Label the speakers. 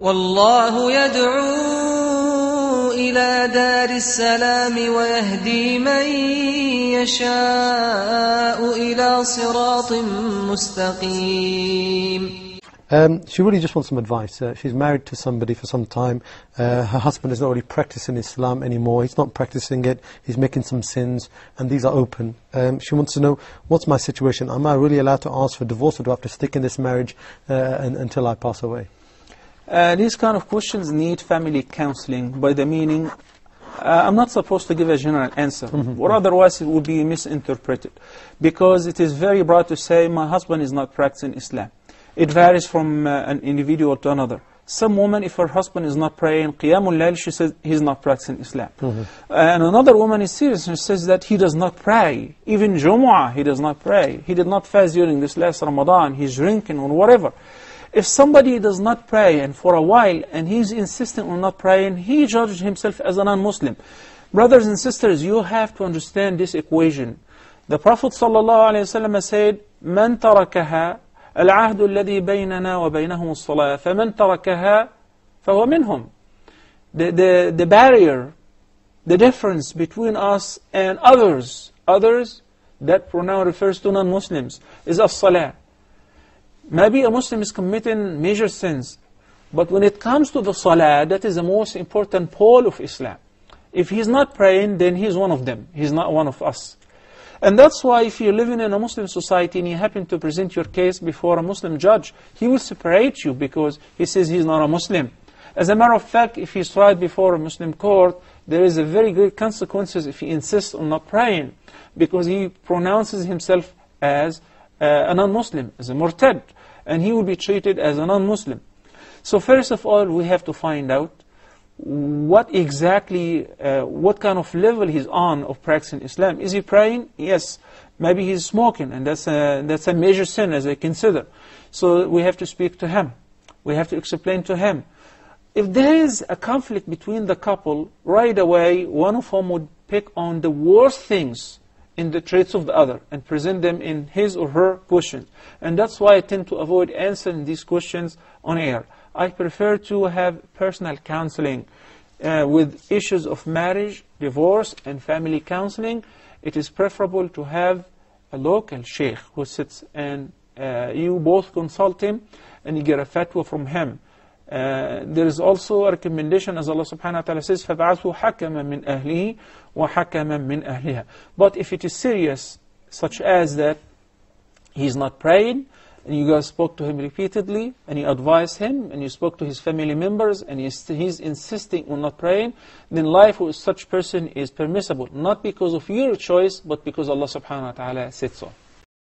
Speaker 1: والله يدعو إلى دار السلام ويهدي من يشاء إلى صراط مستقيم.
Speaker 2: She really just wants some advice. She's married to somebody for some time. Her husband is not really practicing Islam anymore. He's not practicing it. He's making some sins, and these are open. She wants to know, what's my situation? Am I really allowed to ask for divorce, or do I have to stick in this marriage until I pass away?
Speaker 3: These kind of questions need family counseling, by the meaning, I'm not supposed to give a general answer, or otherwise it would be misinterpreted. Because it is very broad to say, my husband is not practicing Islam. It varies from an individual to another. Some woman, if her husband is not praying Qiyamul Layl, she says he's not practicing Islam. And another woman is serious and says that he does not pray. Even Jumu'ah, he does not pray. He did not fast during this last Ramadan. He's drinking or whatever. If somebody does not pray and for a while and he's insisting on not praying, he judged himself as a non-Muslim. Brothers and sisters, you have to understand this equation. The Prophet ﷺ said, "Man tarakaha العهد الذي بيننا وبينهم الصلاة فمن تركها فهو منهم." The barrier, the difference between us and others, that pronoun refers to non-Muslims, is as-salah. Maybe a Muslim is committing major sins, but when it comes to the salah, that is the most important pole of Islam. If he's not praying, then he's one of them. He's not one of us. And that's why if you're living in a Muslim society and you happen to present your case before a Muslim judge, he will separate you because he says he's not a Muslim. As a matter of fact, if he's tried before a Muslim court, there is a very great consequences if he insists on not praying, because he pronounces himself as a non-Muslim, as a murtad, and he will be treated as a non-Muslim. So first of all, we have to find out what exactly, what kind of level he's on of practicing Islam. Is he praying? Yes. Maybe he's smoking, and that's a major sin as I consider. So we have to speak to him. We have to explain to him. If there is a conflict between the couple, right away, one of them would pick on the worst things in the traits of the other and present them in his or her questions. And that's why I tend to avoid answering these questions on air. I prefer to have personal counseling with issues of marriage, divorce, and family counseling. It is preferable to have a local sheikh who sits and you both consult him and you get a fatwa from him. There is also a recommendation, as Allah subhanahu wa ta'ala says, فَبَعَثُوا حَكَمًا مِنْ أَهْلِهِ وَحَكَمًا مِنْ أَهْلِهَا. But if it is serious, such as that he's not praying, and you guys spoke to him repeatedly, and you advised him, and you spoke to his family members, and he's insisting on not praying, then life with such person is permissible, not because of your choice, but because Allah subhanahu wa ta'ala said so.